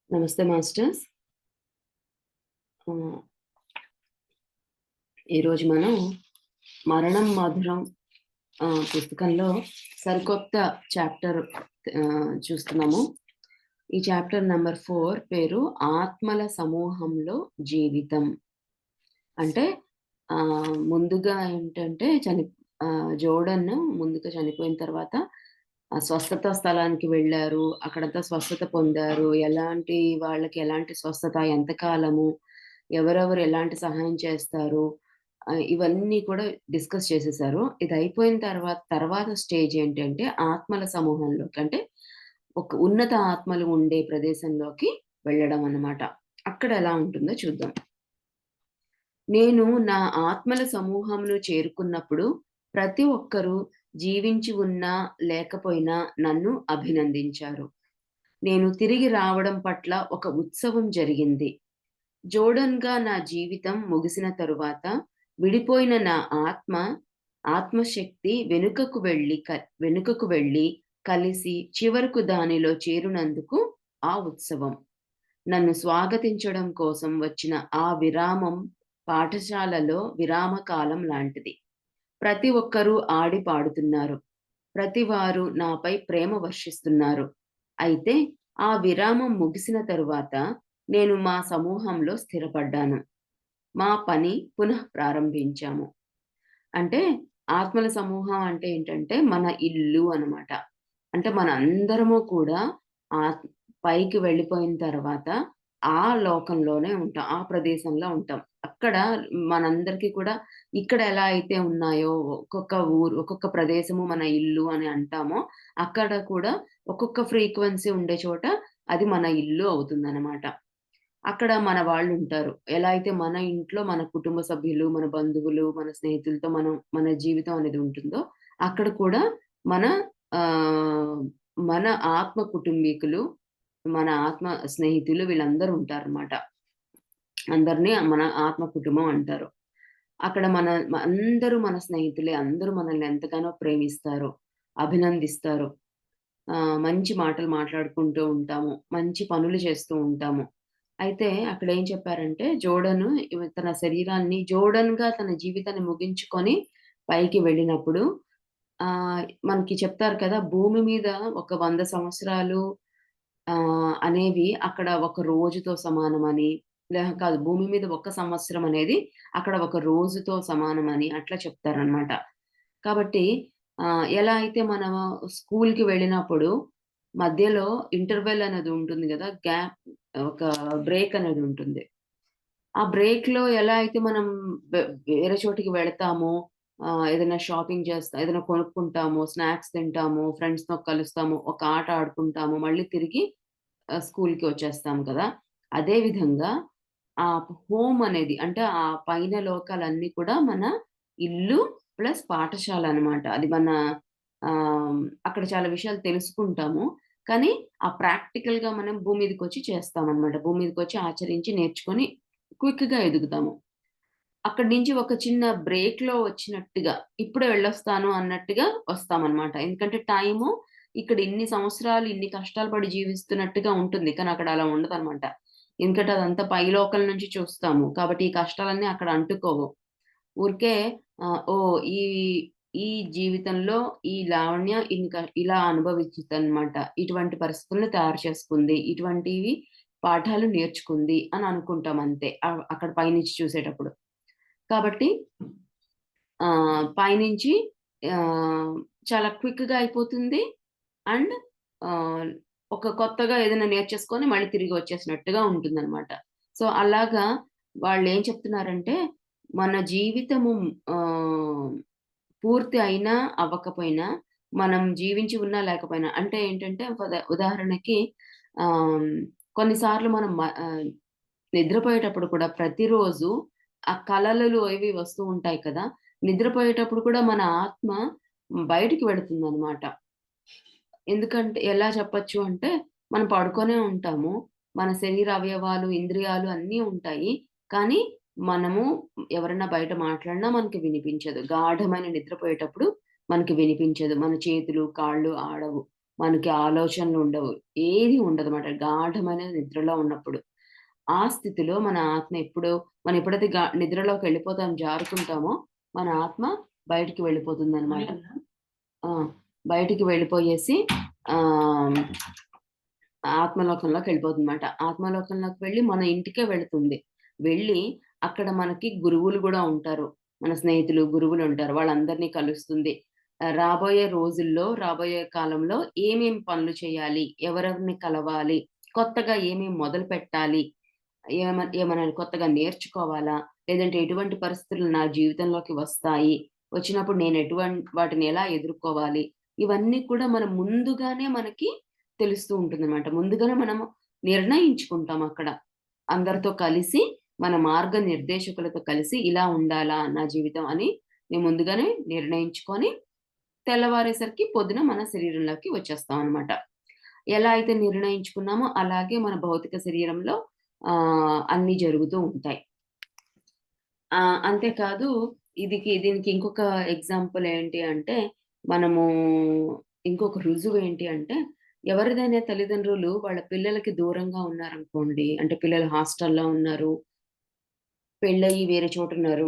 నమస్తే మాస్టర్స్. ఆహ్, ఈరోజు మనం 'మరణం మధురం' పుస్తకంలో సరికొత్త చాప్టర్ చూస్తున్నాము. ఈ చాప్టర్ నంబర్ 4 పేరు 'ఆత్మల సమూహంలో జీవితం'. అంటే ముందుగా ఏంటంటే జోర్డన్ ముందుగా చనిపోయిన తర్వాత స్వస్థత స్థలానికి వెళ్లారు. అక్కడంతా స్వస్థత పొందారు. ఎలాంటి వాళ్ళకి ఎలాంటి స్వస్థత, ఎంత కాలము, ఎవరెవరు ఎలాంటి సహాయం చేస్తారు, ఇవన్నీ కూడా డిస్కస్ చేసేసారు. ఇది అయిపోయిన తర్వాత స్టేజ్ ఏంటంటే ఆత్మల సమూహంలోకి, అంటే ఒక ఉన్నత ఆత్మలు ఉండే ప్రదేశంలోకి వెళ్ళడం అన్నమాట. అక్కడ ఎలా ఉంటుందో చూద్దాం. నేను నా ఆత్మల సమూహంను చేరుకున్నప్పుడు ప్రతి ఒక్కరూ జీవించి ఉన్నా లేకపోయినా నన్ను అభినందించారు. నేను తిరిగి రావడం పట్ల ఒక ఉత్సవం జరిగింది. జోర్డన్‌గా నా జీవితం ముగిసిన తరువాత విడిపోయిన నా ఆత్మశక్తి వెనుకకు వెళ్ళి కలిసి చివరకు దానిలో చేరునందుకు ఆ ఉత్సవం. నన్ను స్వాగతించడం కోసం వచ్చిన ఆ విరామం పాఠశాలలో విరామకాలం లాంటిది. ప్రతి ఒక్కరూ ఆడి పాడుతున్నారు. ప్రతివారు నాపై ప్రేమ వర్షిస్తున్నారు. అయితే ఆ విరామం ముగిసిన తరువాత నేను మా సమూహంలో స్థిరపడ్డాను. మా పని పునః ప్రారంభించాము. అంటే ఆత్మల సమూహం అంటే ఏంటంటే మన ఇల్లు అనమాట. అంటే మనందరము కూడా ఆత్ పైకి వెళ్ళిపోయిన తర్వాత ఆ లోకంలోనే ఉంటాం. ఆ ప్రదేశంలో ఉంటాం. అక్కడ మనందరికీ కూడా ఇక్కడ ఎలా అయితే ఉన్నాయో ఒక్కొక్క ఊరు, ఒక్కొక్క ప్రదేశము మన ఇల్లు అని అంటామో, అక్కడ కూడా ఒక్కొక్క ఫ్రీక్వెన్సీ ఉండే చోట అది మన ఇల్లు అవుతుందనమాట. అక్కడ మన వాళ్ళుంటారు. ఎలా అయితే మన ఇంట్లో మన కుటుంబ సభ్యులు, మన బంధువులు, మన స్నేహితులతో మన జీవితం అనేది ఉంటుందో, అక్కడ కూడా మన ఆహ్, మన ఆత్మ కుటుంబీకులు, మన ఆత్మ స్నేహితులు వీళ్ళందరూ ఉంటారనమాట. అందరిని మన ఆత్మ కుటుంబం అంటారు. అక్కడ అందరూ మన స్నేహితులే. అందరూ మనల్ని ఎంతగానో ప్రేమిస్తారు, అభినందిస్తారు. మంచి మాటలు మాట్లాడుకుంటూ ఉంటాము. మంచి పనులు చేస్తూ ఉంటాము. అయితే అక్కడేం చెప్పారంటే తన శరీరాన్ని జోర్డన్‌గా తన జీవితాన్ని ముగించుకొని పైకి వెళ్ళినప్పుడు మనకి చెప్తారు కదా! భూమి మీద ఒక 100 సంవత్సరాలు అనేవి అక్కడ ఒక రోజుతో సమానమని, కాదు, భూమి మీద ఒక సంవత్సరం అనేది అక్కడ ఒక రోజుతో సమానమని అట్లా చెప్తారనమాట. కాబట్టి ఎలా అయితే మనం స్కూల్‌కి వెళ్ళినప్పుడు మధ్యలో ఇంటర్వెల్ అనేది ఉంటుంది గదా! ఒక బ్రేక్ అనేది ఉంటుంది. ఆ బ్రేక్‌లో ఎలా అయితే మనం వె వేరే చోటికి వెళతామో, ఏదైనా షాపింగ్ ఏదైనా కొనుక్కుంటాము, స్నాక్స్ తింటాము, ఫ్రెండ్స్‌తో కలుస్తాము, ఒక ఆట ఆడుకుంటాము, మళ్ళీ తిరిగి స్కూల్‌కి వచ్చేస్తాం కదా! అదే విధంగా ఆ హోమ్ అనేది, అంటే ఆ పైన లోకాలన్నీ కూడా మన ఇల్లు ప్లస్ పాఠశాల అనమాట. అది మన అక్కడ చాలా విషయాలు తెలుసుకుంటాము. కానీ ఆ ప్రాక్టికల్‌గా మనం భూమి మీదకొచ్చి చేస్తామనమాట. భూమి మీదకొచ్చి ఆచరించి నేర్చుకొని క్విక్‌గా ఎదుగుతాము. అక్కడి నుంచి ఒక చిన్న బ్రేక్‌లో వచ్చినట్టుగా, ఇప్పుడే వెళ్ళొస్తాను అన్నట్టుగా వస్తామనమాట. ఎందుకంటే టైము ఇక్కడ ఇన్ని సంవత్సరాలు, ఇన్ని కష్టాలు పడి జీవిస్తున్నట్టుగా ఉంటుంది. కానీ అక్కడ అలా ఉండదనమాట. ఎందుకంటే అదంతా పైలోకం నుంచి చూస్తాము. కాబట్టి ఈ కష్టాలన్నీ అక్కడ అంటుకోవు. ఊరికే ఓహ్! ఈ జీవితంలో ఈ లావణ్య ఇలా అనుభవించిద్దనమాట. ఇటువంటి పరిస్థితులను తయారు చేసుకుంది. ఇటువంటివి పాఠాలు నేర్చుకుంది అని అనుకుంటాం అంతే. అక్కడ పైనుంచి చూసేటప్పుడు. కాబట్టి పైనుంచి ఆహ్, చాలా క్విక్‌గా అయిపోతుంది. అండ్ ఆహ్, ఒక కొత్తగా ఏదైనా నేర్చేసుకొని మళ్ళీ తిరిగి వచ్చేసినట్టుగా ఉంటుందనమాట. సో, అలాగా వాళ్ళేం చెప్తున్నారంటే, మన జీవితము ఆహ్, పూర్తి అయినా, అవ్వకపోయినా, మనం జీవించి ఉన్నా లేకపోయినా, అంటే ఏంటంటే ఉదాహరణకి ఆహ్, కొన్నిసార్లు మనం నిద్రపోయేటప్పుడు కూడా ప్రతిరోజు ఆ కలలు అవి వస్తూ ఉంటాయి కదా! నిద్రపోయేటప్పుడు కూడా మన ఆత్మ బయటికి వెళుతుందనమాట. ఎందుకంటే ఎలా చెప్పొచ్చు అంటే, మనం పడుకొనే ఉంటాము. మన శరీర అవయవాలు, ఇంద్రియాలు అన్నీ ఉంటాయి. కానీ మనము ఎవరన్నా బయట మాట్లాడినా మనకి వినిపించదు. గాఢమైన నిద్రపోయేటప్పుడు మనకి వినిపించదు. మన చేతులు, కాళ్ళు ఆడవు. మనకి ఆలోచనలుండవు. ఏది ఉండదమాట. గాఢమైన నిద్రలో ఉన్నప్పుడు. ఆ స్థితిలో మన ఆత్మ మనం ఎప్పుడైతే నిద్రలోకెళ్ళిపోతాం, జారుకుంటామో, మన ఆత్మ బయటికి వెళ్ళిపోతుందనమాట. ఆ! బయటికి వెళ్ళిపోయేసి ఆహ్, ఆత్మలోకంలోకెళ్ళిపోతుందన్నమాట. ఆత్మలోకంలోకి వెళ్ళి మన ఇంటికే వెళుతుంది. వెళ్ళి అక్కడ మనకి గురువులు గూడా ఉంటారు. మన స్నేహితులు, గురువులుంటారు. వాళ్ళందరినీ కలుస్తుంది. రాబోయే రోజుల్లో, రాబోయే కాలంలో ఏమేం పనులు చేయాలి? ఎవరెవరిని కలవాలి? కొత్తగా ఏమేం మొదలుపెట్టాలి? ఏమైనా కొత్తగా నేర్చుకోవాలా? లేదంటే ఎటువంటి పరిస్థితులు నా జీవితంలోకి వస్తాయి? వచ్చినప్పుడు నేను వాటిని ఎలా ఎదుర్కోవాలి? ఇవన్నీ కూడా మనం ముందుగానే మనకి తెలుస్తూ ఉంటుందన్నమాట. ముందుగానే మనము నిర్ణయించుకుంటాం అక్కడ. అందరితో కలిసి మన మార్గనిర్దేశకులతో కలిసి ఇలా ఉండాలా నా జీవితం అని నేను ముందుగానే నిర్ణయించుకొని తెల్లవారేసరికి పొద్దున మన శరీరంలోకి వచ్చేస్తామనమాట. ఎలా అయితే నిర్ణయించుకున్నామో అలాగే మన భౌతిక శరీరంలో అన్నీ జరుగుతూ ఉంటాయి. అంతేకాదు దీనికి ఇంకొక ఎగ్జాంపుల్ ఏంటి అంటే, మనము ఇంకొక రుజువేంటి అంటే, ఎవరిదైనా తల్లిదండ్రులు వాళ్ళ పిల్లలకి దూరంగా ఉన్నారనుకోండి, అంటే పిల్లలు హాస్టల్‌లో ఉన్నారు, పెళ్ళయ్యి వేరే చోటున్నారు.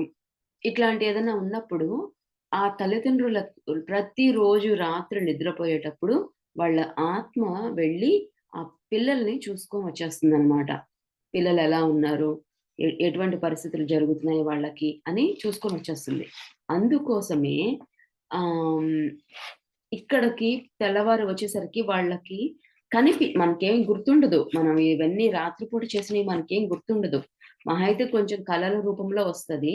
ఇట్లాంటి ఏదన్నా ఉన్నప్పుడు, ఆ తల్లిదండ్రులకు ప్రతిరోజు రాత్రి నిద్రపోయేటప్పుడు వాళ్ళ ఆత్మ వెళ్ళి ఆ పిల్లల్ని చూసుకొని వచ్చేస్తుందనమాట. పిల్లలెలా ఉన్నారు? ఎటువంటి పరిస్థితులు జరుగుతున్నాయి వాళ్ళకి అని చూసుకొనొచ్చేస్తుంది. అందుకోసమే ఆహ్, హ్మ్, ఇక్కడికి తెల్లవారి వచ్చేసరికి వాళ్ళకి మనకేం గుర్తుండదు. మనం ఇవన్నీ రాత్రిపూట చేసినయి మనకేం గుర్తుండదు. మహా అయితే కొంచెం కలల రూపంలో వస్తది.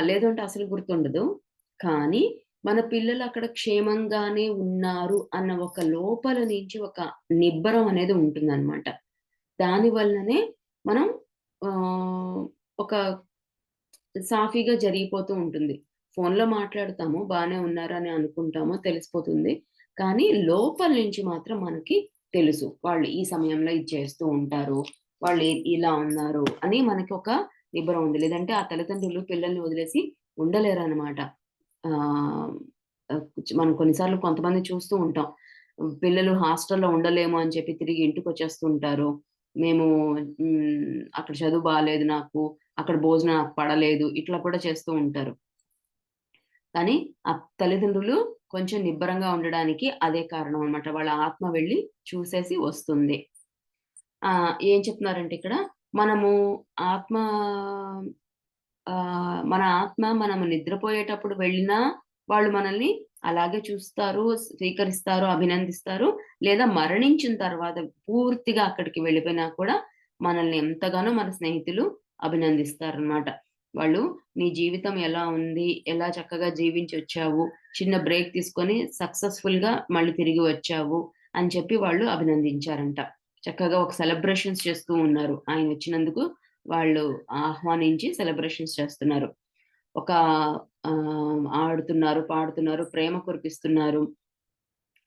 లేదంటే అసలు గుర్తుండదు. కానీ మన పిల్లలు అక్కడ క్షేమంగానే ఉన్నారు అన్న ఒక లోపల నుంచి ఒక నిబ్బరం అనేది ఉంటుందనమాట. దాని వల్లనే మనం ఆహ్, ఒక సాఫీగా జరిగిపోతూ ఉంటుంది. ఫోన్‌లో మాట్లాడతాము, బానే ఉన్నారని అనుకుంటాము, తెలిసిపోతుంది. కానీ లోపల నుంచి మాత్రం మనకి తెలుసు. వాళ్ళు ఈ సమయంలో ఇది చేస్తూ ఉంటారు. వాళ్ళు ఇలా ఉన్నారు అని మనకి ఒక నిబ్బరం ఉంది. లేదంటే ఆ తల్లిదండ్రులు పిల్లల్ని వదిలేసి ఉండలేరనమాట. ఆహ్, ఆహ్, మనం కొన్నిసార్లు కొంతమంది చూస్తూ ఉంటాం. పిల్లలు హాస్టల్‌లో ఉండలేము అని చెప్పి తిరిగి ఇంటికొచ్చేస్తూ ఉంటారు. మేము అక్కడ చదువు బాలేదు నాకు. అక్కడ భోజనం నాకు పడలేదు. ఇట్లా కూడా చేస్తూ ఉంటారు. కానీ ఆ తల్లిదండ్రులు కొంచెం నిబ్బరంగా ఉండడానికి అదే కారణం అన్నమాట. వాళ్ళ ఆత్మ వెళ్లి చూసేసి వస్తుంది. ఏం చెప్తున్నారంటే ఇక్కడ మనము ఆత్మ మన ఆత్మ మనము నిద్రపోయేటప్పుడు వెళ్ళినా వాళ్ళు మనల్ని అలాగే చూస్తారు, స్వీకరిస్తారు, అభినందిస్తారు. లేదా మరణించిన తర్వాత పూర్తిగా అక్కడికి వెళ్ళిపోయినా కూడా మనల్ని ఎంతగానో మన స్నేహితులు అభినందిస్తారనమాట. వాళ్ళు నీ జీవితం ఎలా ఉంది? ఎలా చక్కగా జీవించొచ్చావు? చిన్న బ్రేక్ తీసుకొని సక్సెస్‌ఫుల్‌గా మళ్ళీ తిరిగి వచ్చావు అని చెప్పి వాళ్ళు అభినందించారంట. చక్కగా ఒక సెలబ్రేషన్స్ చేస్తూ ఉన్నారు. ఆయనొచ్చినందుకు వాళ్ళు ఆహ్వానించి సెలబ్రేషన్స్ చేస్తున్నారు. ఒక ఆడుతున్నారు, పాడుతున్నారు, ప్రేమ కురిపిస్తున్నారు.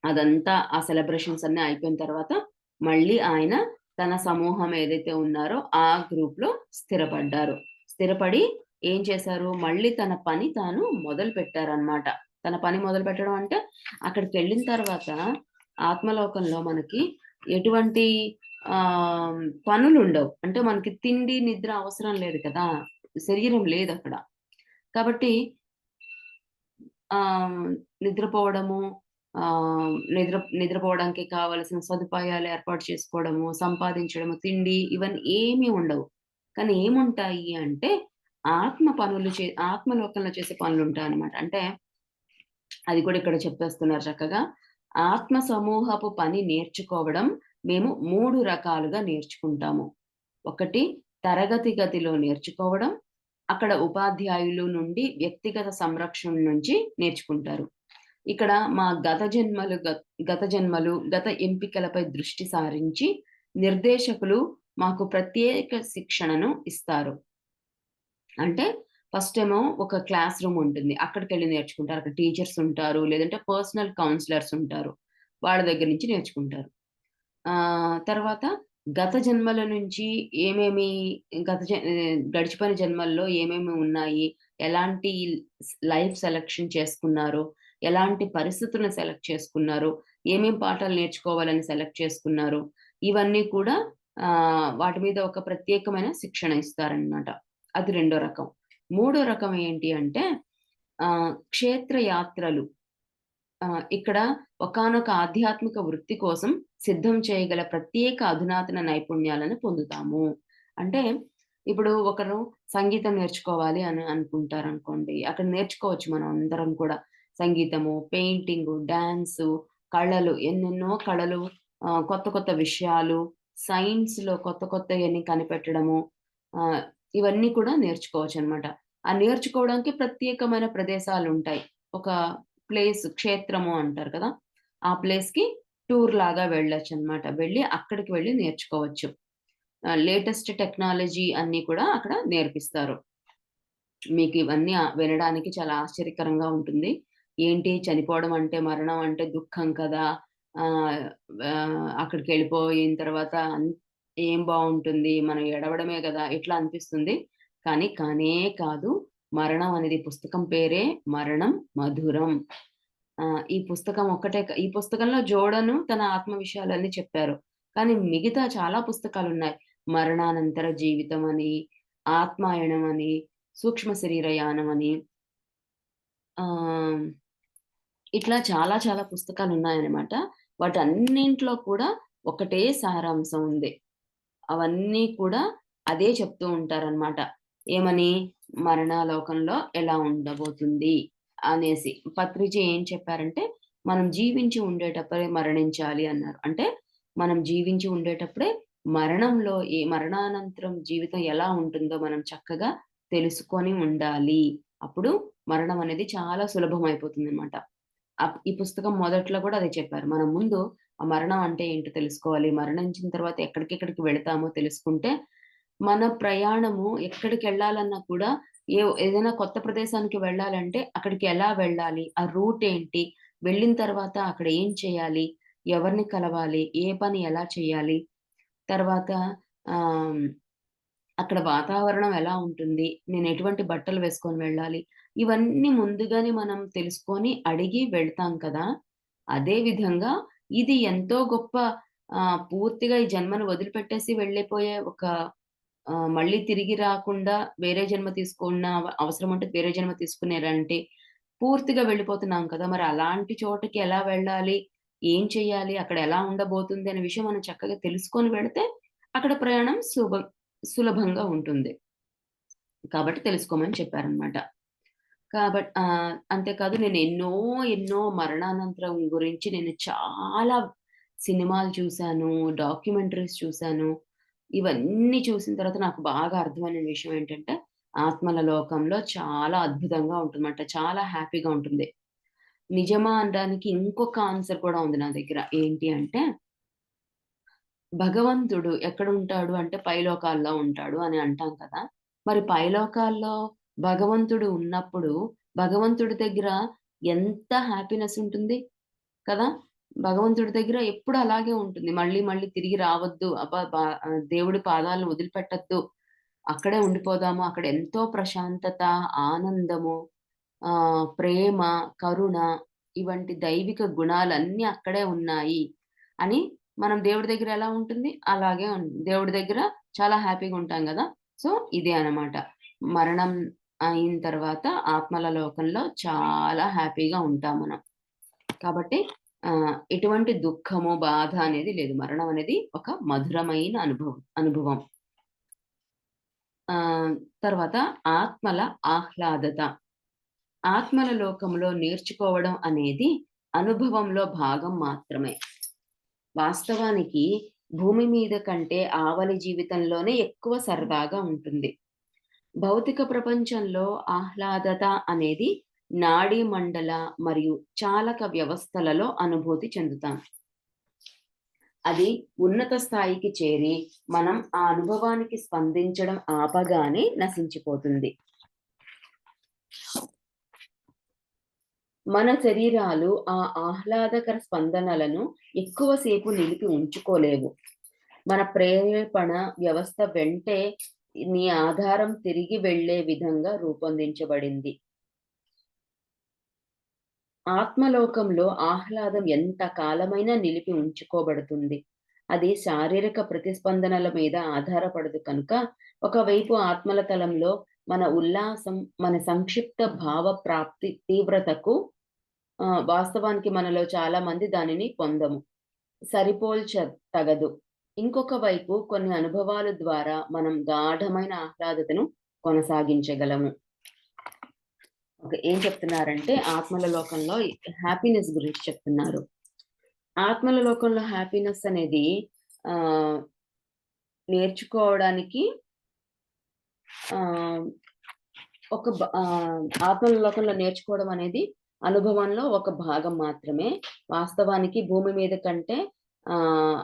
అదంతా ఆ సెలబ్రేషన్స్ అన్నీ అయిపోయిన తర్వాత మళ్ళీ ఆయన తన సమూహం ఏదైతే ఉన్నారో ఆ గ్రూప్‌లో స్థిరపడ్డారు. స్థిరపడి ఏం చేశారు? మళ్ళీ తన పని తాను మొదలుపెట్టారనమాట. తన పని మొదలుపెట్టడం అంటే అక్కడికెళ్ళిన తర్వాత ఆత్మలోకంలో మనకి ఎటువంటి పనులుండవు. అంటే మనకి తిండి, నిద్ర అవసరం లేదు కదా! శరీరం లేదక్కడ. కాబట్టి ఆహ్, నిద్రపోవడము, నిద్రపోవడానికి కావాల్సిన సదుపాయాలు ఏర్పాటు చేసుకోవడము, సంపాదించడము, తిండి ఇవన్నీ ఏమీ ఉండవు. కానీ ఏముంటాయి అంటే ఆత్మలోకంలో చేసే పనులుంటాయన్నమాట. అంటే అది కూడా ఇక్కడ చెప్పేస్తున్నారు చక్కగా. ఆత్మ సమూహపు పని నేర్చుకోవడం మేము 3 రకాలుగా నేర్చుకుంటాము. ఒకటి తరగతి గదిలో నేర్చుకోవడం. అక్కడ ఉపాధ్యాయులు నుండి వ్యక్తిగత సంరక్షణ నుంచి నేర్చుకుంటారు. ఇక్కడ మా గత జన్మలు, గత ఎంపికలపై దృష్టి సారించి నిర్దేశకులు మాకు ప్రత్యేక శిక్షణను ఇస్తారు. అంటే ఫస్టేమో ఒక క్లాస్ రూమ్ ఉంటుంది. అక్కడికెళ్ళి నేర్చుకుంటారు. అక్కడ టీచర్స్ ఉంటారు. లేదంటే పర్సనల్ కౌన్సిలర్స్ ఉంటారు. వాళ్ళ దగ్గర నుంచి నేర్చుకుంటారు. తర్వాత గత జన్మల నుంచి ఏమేమి గడిచిపోయిన జన్మల్లో ఏమేమి ఉన్నాయి? ఎలాంటి లైఫ్ సెలక్షన్ చేసుకున్నారో, ఎలాంటి పరిస్థితులను సెలెక్ట్ చేసుకున్నారో, ఏమేం పాఠాలు నేర్చుకోవాలని సెలెక్ట్ చేసుకున్నారు. ఇవన్నీ కూడా వాటి మీద ఒక ప్రత్యేకమైన శిక్షణ ఇస్తారనమాట. అది రెండో రకం. మూడో రకం ఏంటి అంటే క్షేత్ర యాత్రలు. ఇక్కడ ఒకానొక ఆధ్యాత్మిక వృత్తి కోసం సిద్ధం చేయగల ప్రత్యేక అధునాతన నైపుణ్యాలను పొందుతాము. అంటే ఇప్పుడు ఒకరు సంగీతం నేర్చుకోవాలి అని అనుకుంటారనుకోండి. అక్కడ నేర్చుకోవచ్చు మనం అందరం కూడా. సంగీతము, పెయింటింగు, డాన్సు, కళలు ఎన్నెన్నో కళలు, కొత్త కొత్త విషయాలు, సైన్స్‌లో కొత్త కొత్తయన్ని కనిపెట్టడము, ఆహ్, ఇవన్నీ కూడా నేర్చుకోవచ్చనమాట. ఆ నేర్చుకోవడానికి ప్రత్యేకమైన ప్రదేశాలుంటాయి. ఒక క్షేత్రము అంటారు కదా! ఆ ప్లేస్‌కి టూర్ లాగా వెళ్ళొచ్చనమాట. అక్కడికి వెళ్లి నేర్చుకోవచ్చు. లేటెస్ట్ టెక్నాలజీ అన్నీ కూడా అక్కడ నేర్పిస్తారు. మీకివన్నీ వినడానికి చాలా ఆశ్చర్యకరంగా ఉంటుంది. ఏంటి చనిపోవడం అంటే, మరణం అంటే దుఃఖం కదా! ఆహ్, అక్కడికెళ్ళిపోయిన తర్వాత ఏం బావుంటుంది, మనం ఏడవడమే గదా! ఇట్లా అనిపిస్తుంది. కానీ కానే కాదు. మరణం అనేది పుస్తకం పేరే 'మరణం మధురం.' ఈ పుస్తకంలో జోడను తన ఆత్మ విషయాలన్నీ చెప్పారు. కానీ మిగతా చాలా పుస్తకాలున్నాయి. మరణానంతర జీవితం అని, ఆత్మాయణం అని, సూక్ష్మ శరీర యానం అని, ఆహ్, ఇట్లా చాలా చాలా పుస్తకాలున్నాయన్నమాట. వాటన్నింట్లో కూడా ఒకటే సారాంశం ఉంది. అవన్నీ కూడా అదే చెప్తూ ఉంటారనమాట. ఏమని? మరణాలోకంలో ఎలా ఉండబోతుంది అనేసి. పత్రిజీ ఏం చెప్పారంటే, మనం జీవించి ఉండేటప్పుడే మరణించాలి అన్నారు. అంటే మనం జీవించి ఉండేటప్పుడే మరణానంతరం జీవితం ఎలా ఉంటుందో మనం చక్కగా తెలుసుకొని ఉండాలి. అప్పుడు మరణం అనేది చాలా సులభమైపోతుందనమాట. ఈ పుస్తకం మొదట్లో కూడా అదే చెప్పారు. మనం ముందు ఆ మరణం అంటే ఏంటో తెలుసుకోవాలి. మరణించిన తర్వాత ఎక్కడికెక్కడికి వెళతామో తెలుసుకుంటే, మన ప్రయాణము ఎక్కడికెళ్ళాలన్నా కూడా ఏదైనా కొత్త ప్రదేశానికి వెళ్ళాలంటే అక్కడికి ఎలా వెళ్ళాలి? ఆ రూట్ ఏంటి? వెళ్ళిన తర్వాత అక్కడ ఏం చేయాలి? ఎవరిని కలవాలి? ఏ పని ఎలా చేయాలి? తర్వాత ఆహ్, అక్కడ వాతావరణం ఎలా ఉంటుంది? నేను ఎటువంటి బట్టలు వేసుకొని వెళ్ళాలి? ఇవన్నీ ముందుగానే మనం తెలుసుకొని అడిగి వెళ్తాం కదా! అదే విధంగా ఇది ఎంతో గొప్ప పూర్తిగా ఈ జన్మను వదిలిపెట్టేసి వెళ్ళిపోయే ఒక మళ్ళీ తిరిగి రాకుండా వేరే జన్మ తీసుకున్న అవసరం ఉంటే వేరే జన్మ తీసుకునేలాంటి పూర్తిగా వెళ్ళిపోతున్నాం కదా! మరి అలాంటి చోటకి ఎలా వెళ్ళాలి? ఏం చేయాలి? అక్కడ ఎలా ఉండబోతుంది అనే విషయం మనం చక్కగా తెలుసుకొని వెళితే అక్కడ ప్రయాణం సులభంగా ఉంటుంది. కాబట్టి తెలుసుకోమని చెప్పారనమాట. అంతేకాదు నేను ఎన్నో మరణానంతరం గురించి నేను చాలా సినిమాలు చూసాను, డాక్యుమెంటరీస్ చూసాను. ఇవన్నీ చూసిన తర్వాత నాకు బాగా అర్థమైన విషయం ఏంటంటే, ఆత్మల లోకంలో చాలా అద్భుతంగా ఉంటుందన్నమాట. చాలా హ్యాపీగా ఉంటుంది. నిజమా అనడానికి ఇంకొక ఆన్సర్ కూడా ఉంది నా దగ్గర. ఏంటి అంటే, భగవంతుడు ఎక్కడుంటాడు అంటే పైలోకాల్లో ఉంటాడు అని అంటాం కదా! మరి పైలోకాల్లో భగవంతుడు ఉన్నప్పుడు, భగవంతుడి దగ్గర ఎంత హ్యాపీనెస్ ఉంటుంది కదా! భగవంతుడి దగ్గర ఎప్పుడు అలాగే ఉంటుంది. మళ్ళీ మళ్ళీ తిరిగి రావద్దు. దేవుడి పాదాలను వదిలిపెట్టొద్దు. అక్కడే ఉండిపోదాము. అక్కడ ఎంతో ప్రశాంతత, ఆనందము, ప్రేమ, కరుణ ఇవంటి దైవిక గుణాలన్నీ అక్కడే ఉన్నాయి అని మనం దేవుడి దగ్గర ఎలా ఉంటుంది? అలాగే దేవుడి దగ్గర చాలా హ్యాపీగా ఉంటాం గదా! సో, ఇదే అన్నమాట. మరణం అయిన తర్వాత ఆత్మల లోకంలో చాలా హ్యాపీగా ఉంటాం మనం. కాబట్టి ఎటువంటి దుఃఖము, బాధ అనేది లేదు. మరణం అనేది ఒక మధురమైన అనుభవం. ఆహ్, తర్వాత ఆత్మల ఆహ్లాదత. ఆత్మల లోకంలో నేర్చుకోవడం అనేది అనుభవంలో భాగం మాత్రమే. వాస్తవానికి భూమి మీద కంటే ఆవలి జీవితంలోనే ఎక్కువ సరదాగా ఉంటుంది. భౌతిక ప్రపంచంలో ఆహ్లాదత అనేది నాడీ మండల మరియు చాలక వ్యవస్థలలో అనుభూతి చెందుతాం. అది ఉన్నత స్థాయికి చేరి మనం ఆ అనుభవానికి స్పందించడం ఆపగానే నశించిపోతుంది. మన శరీరాలు ఆ ఆహ్లాదకర స్పందనలను ఎక్కువ సేపు నిలిపి ఉంచుకోలేవు. మన ప్రేరేపణ వ్యవస్థ వెంటే నీ ఆధారం తిరిగి వెళ్ళే విధంగా రూపొందించబడింది. ఆత్మలోకంలో ఆహ్లాదం ఎంత కాలమైనా నిలిపి ఉంచుకోబడుతుంది. అది శారీరక ప్రతిస్పందనల మీద ఆధారపడదు కనుక, ఒకవైపు ఆత్మల తలంలో మన ఉల్లాసం, మన సంక్షిప్త భావ ప్రాప్తి తీవ్రతకు వాస్తవానికి మనలో చాలా మంది దానిని పొందము. సరిపోల్చ తగదు. ఇంకొక వైపు కొన్ని అనుభవాల ద్వారా మనం గాఢమైన ఆహ్లాదతను కొనసాగించగలము. ఓకే. ఏం చెప్తున్నారంటే ఆత్మల లోకంలో హ్యాపీనెస్ గురించి చెప్తున్నారు. ఆత్మల లోకంలో హ్యాపీనెస్ అనేది ఆహ్, నేర్చుకోవడానికి ఆహ్, ఆత్మల లోకంలో నేర్చుకోవడం అనేది అనుభవంలో ఒక భాగం మాత్రమే. వాస్తవానికి ఆహ్,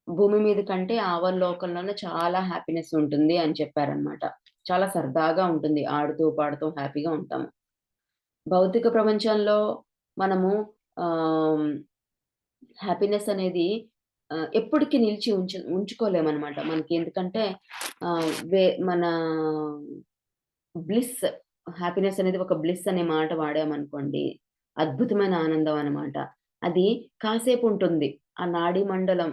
భూమి మీద కంటే ఆవలోకంలోనే చాలా హ్యాపీనెస్ ఉంటుంది అని చెప్పారనమాట. చాలా సరదాగా ఉంటుంది. ఆడుతూ, పాడుతూ హ్యాపీగా ఉంటాము. భౌతిక ప్రపంచంలో మనము ఆహ్, హ్యాపీనెస్ అనేది ఎప్పటికి నిలిచి ఉంచుకోలేమనమాట. మనకి ఎందుకంటే మన బ్లిస్ హ్యాపీనెస్ అనేది ఒక బ్లిస్ అనే మాట వాడామనుకోండి. అద్భుతమైన ఆనందం అన్నమాట. అది కాసేపుంటుంది. ఆ నాడీ మండలం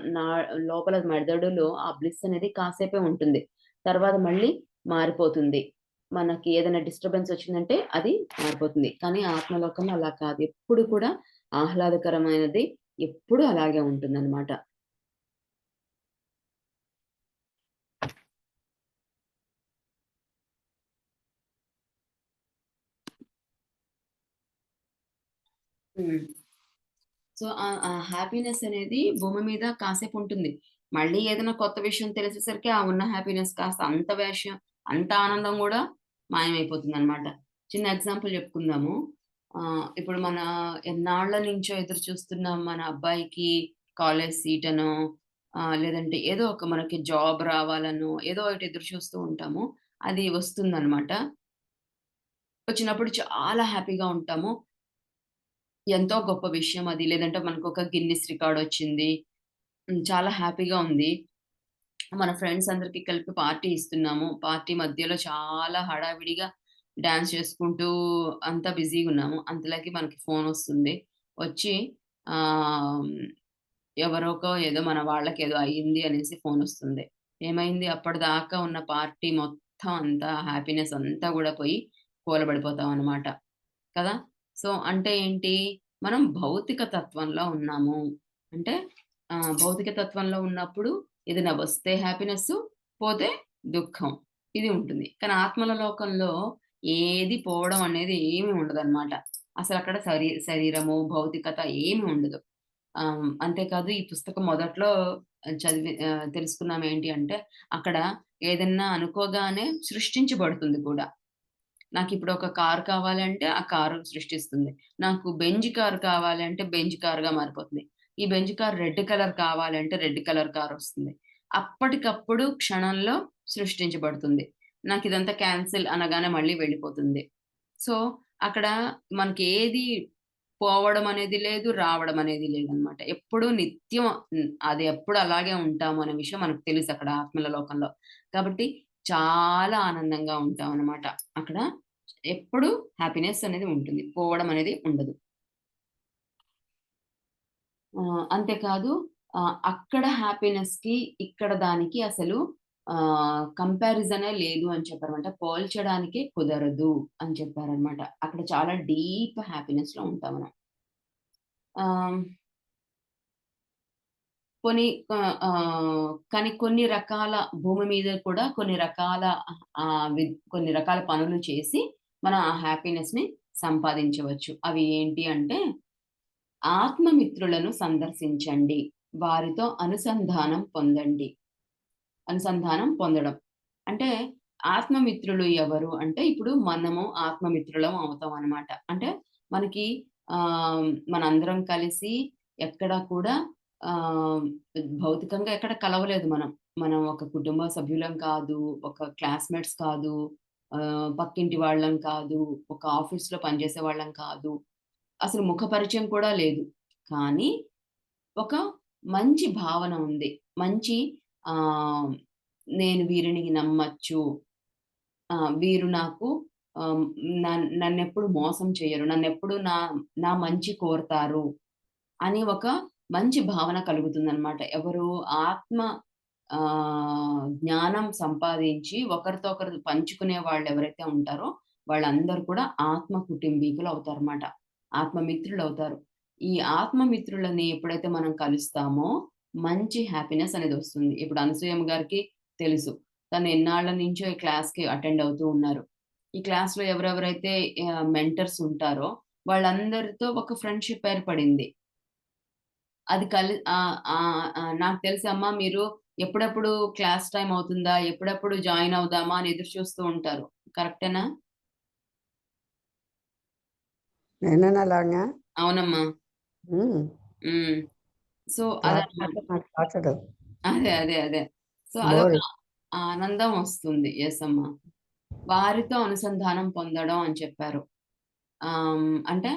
లోపల మెదడులో ఆ బ్లిస్ అనేది కాసేపే ఉంటుంది. తర్వాత మళ్ళీ మారిపోతుంది. మనకి ఏదైనా డిస్టర్బెన్స్ వచ్చిందంటే అది మారిపోతుంది. కానీ ఆత్మలోకంలో అలా కాదు. ఎప్పుడు కూడా ఆహ్లాదకరమైనది ఎప్పుడూ అలాగే ఉంటుందన్నమాట. హ్మ్. సో, ఆ హ్యాపీనెస్ అనేది భూమి మీద కాసేపుంటుంది. మళ్ళీ ఏదైనా కొత్త విషయం తెలిసేసరికి ఆ ఉన్న హ్యాపీనెస్ కాస్త అంత ఆనందం గూడా మాయమైపోతుందనమాట. చిన్న ఎగ్జాంపుల్ చెప్పుకుందాము. ఇప్పుడు ఎన్నాళ్ళ నుంచో ఎదురు చూస్తున్న మన అబ్బాయికి కాలేజ్ సీటనో, లేదంటే ఏదో ఒక మనకి జాబ్ రావాలనో, ఏదో ఒకటి ఎదురు చూస్తూ ఉంటాము. అది వస్తుందనమాట. వచ్చినప్పుడు చాలా హ్యాపీగా ఉంటాము. ఎంతో గొప్ప విషయం అది. లేదంటే మనకొక గిన్నిస్ రికార్డొచ్చింది. చాలా హ్యాపీగా ఉంది. మన ఫ్రెండ్స్ అందరికి కలిపి పార్టీ ఇస్తున్నాము. పార్టీ మధ్యలో చాలా హడావిడిగా డాన్స్ చేసుకుంటూ అంతా బిజీగున్నాము. అంతలోకి మనకి ఫోనొస్తుంది. వచ్చి ఆహ్, ఎవరికో ఏదో మన వాళ్ళకేదో అయింది అనేసి ఫోనొస్తుంది. ఏమైంది అప్పటిదాకా ఉన్న పార్టీ మొత్తం అంతా హ్యాపీనెస్ అంతా గూడా పోయి కూలబడిపోతామనమాట. కదా! సో, అంటే ఏంటి? మనం భౌతిక తత్వంలో ఉన్నాము. అంటే భౌతిక తత్వంలో ఉన్నప్పుడు ఏదైనా వస్తే హ్యాపీనెస్సు, పోతే దుఃఖం. ఇది ఉంటుంది. కానీ ఆత్మల లోకంలో ఏది పోవడం అనేది ఏమి ఉండదనమాట. అసలక్కడ శరీరము, భౌతికత ఏమి ఉండదు. అంతేకాదు ఈ పుస్తకం మొదట్లో తెలుసుకున్నాం ఏంటి అంటే, అక్కడ ఏదన్నా అనుకోగానే సృష్టించబడుతుంది కూడా. నాకిప్పుడు ఒక కారు కావాలంటే, ఆ కారు సృష్టిస్తుంది. నాకు బెంజ్ కార్ కావాలంటే, బెంజ్ కార్‌గా మారిపోతుంది. ఈ బెంజ్ కార్ రెడ్ కలర్ కావాలంటే, రెడ్ కలర్ కారొస్తుంది. అప్పటికప్పుడు క్షణంలో సృష్టించబడుతుంది. నాకిదంతా క్యాన్సిల్ అనగానే మళ్ళీ వెళ్ళిపోతుంది. సో, అక్కడ మనకేది పోవడం అనేది లేదు, రావడం అనేది లేదనమాట. ఎప్పుడూ నిత్యం అది ఎప్పుడు అలాగే ఉంటాము అనే విషయం మనకు తెలుసక్కడ ఆత్మల లోకంలో. కాబట్టి చాలా ఆనందంగా ఉంటామనమాట. అక్కడ ఎప్పుడు హ్యాపీనెస్ అనేది ఉంటుంది. పోవడం అనేది ఉండదు. అంతేకాదు అక్కడ హ్యాపీనెస్‌కి, ఇక్కడ దానికి అసలు కంపారిజనే లేదు అని చెప్పారన్నమాట. పోల్చడానికే కుదరదు అని చెప్పారన్నమాట. అక్కడ చాలా డీప్ హ్యాపీనెస్‌లో ఉంటాం మనం. ఆహ్, పోనీ కానీ కొన్ని రకాల భూమి మీద కూడా కొన్ని రకాల పనులు చేసి మనం ఆ హ్యాపీనెస్‌ని సంపాదించవచ్చు. అవి ఏంటి అంటే ఆత్మమిత్రులను సందర్శించండి. వారితో అనుసంధానం పొందడం. అంటే ఆత్మమిత్రులు ఎవరు అంటే ఇప్పుడు మనము ఆత్మమిత్రులం అవుతామనమాట. అంటే మనకి మనందరం కలిసి ఎక్కడ కూడా ఆహ్, భౌతికంగా ఎక్కడ కలవలేదు మనం. మనం ఒక కుటుంబ సభ్యులం కాదు, ఒక క్లాస్‌మేట్స్ కాదు, పక్కింటి వాళ్ళం కాదు, ఒక ఆఫీస్‌లో పనిచేసే వాళ్ళం కాదు. అసలు ముఖ పరిచయం కూడా లేదు. కానీ ఒక మంచి భావన ఉంది. మంచి ఆహ్, నేను వీరిని నమ్మచ్చు. వీరు నాకు ఆహ్, నన్నెప్పుడు మోసం చెయ్యరు. నన్నెప్పుడు నా నా మంచి కోరతారు అని ఒక మంచి భావన కలుగుతుందనమాట. ఎవరు ఆత్మ జ్ఞానం సంపాదించి ఒకరితో ఒకరు పంచుకునే వాళ్ళెవరైతే ఉంటారో వాళ్ళందరూ కూడా ఆత్మ కుటుంబీకులవుతారమాట. ఆత్మ మిత్రులవుతారు. ఈ ఆత్మ మిత్రులని ఎప్పుడైతే మనం కలుస్తామో మంచి హ్యాపీనెస్ అనేదొస్తుంది. ఇప్పుడు అనసూయమ్మ గారికి తెలుసు. తను ఎన్నాళ్ళ నుంచో ఈ క్లాస్‌కి అటెండ్ అవుతూ ఉన్నారు. ఈ క్లాస్‌లో ఎవరెవరైతే మెంటర్స్ ఉంటారో వాళ్ళందరితో ఒక ఫ్రెండ్‌షిప్ ఏర్పడింది. అది నాకు తెలుసమ్మా మీరు ఎప్పుడెప్పుడు క్లాస్ టైమ్ అవుతుందా? ఎప్పుడెప్పుడు జాయిన్ అవుదామా? అని ఎదురు చూస్తూ ఉంటారు. కరెక్టేనా? నేనేనలాగా? అవునమ్మా. హ్మ్. హ్మ్. సో, క్లాస్ అదనమాట. అంటే నాకు తోచదు. అదే. సో, అదొక బోరు. ఆనందం వస్తుంది. యెస్ అమ్మా. వారితో అనుసంధానం పొందడం అని చెప్పారు. అంటే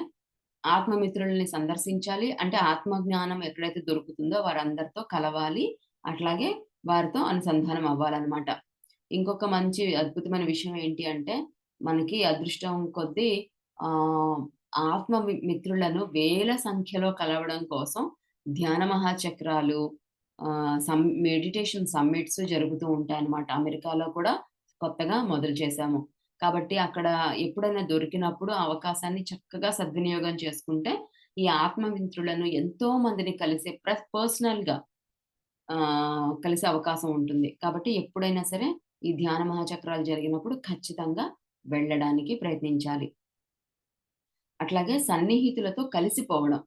ఆత్మమిత్రుల్ని సందర్శించాలి. అంటే ఆత్మ జ్ఞానం ఎక్కడైతే దొరుకుతుందో వారందరితో కలవాలి. అట్లాగే వారితో అనుసంధానం అవ్వాలనమాట. ఇంకొక మంచి అద్భుతమైన విషయం ఏంటి అంటే, మనకి అదృష్టం కొద్దీ ఆహ్, మిత్రులను వేల సంఖ్యలో కలవడం కోసం ధ్యాన మహాచక్రాలు, మెడిటేషన్ సమ్మిట్స్ జరుగుతూ ఉంటాయన్నమాట. అమెరికాలో కూడా కొత్తగా మొదలు చేశాము. కాబట్టి అక్కడ ఎప్పుడైనా దొరికినప్పుడు ఆ అవకాశాన్ని చక్కగా సద్వినియోగం చేసుకుంటే, ఈ ఆత్మమిత్రులను ఎంతో మందిని కలిసే పర్సనల్‌గా కలిసే అవకాశం ఉంటుంది. కాబట్టి ఎప్పుడైనా సరే ఈ ధ్యాన మహాచక్రాలు జరిగినప్పుడు ఖచ్చితంగా వెళ్ళడానికి ప్రయత్నించాలి. అట్లాగే సన్నిహితులతో కలిసిపోవడం.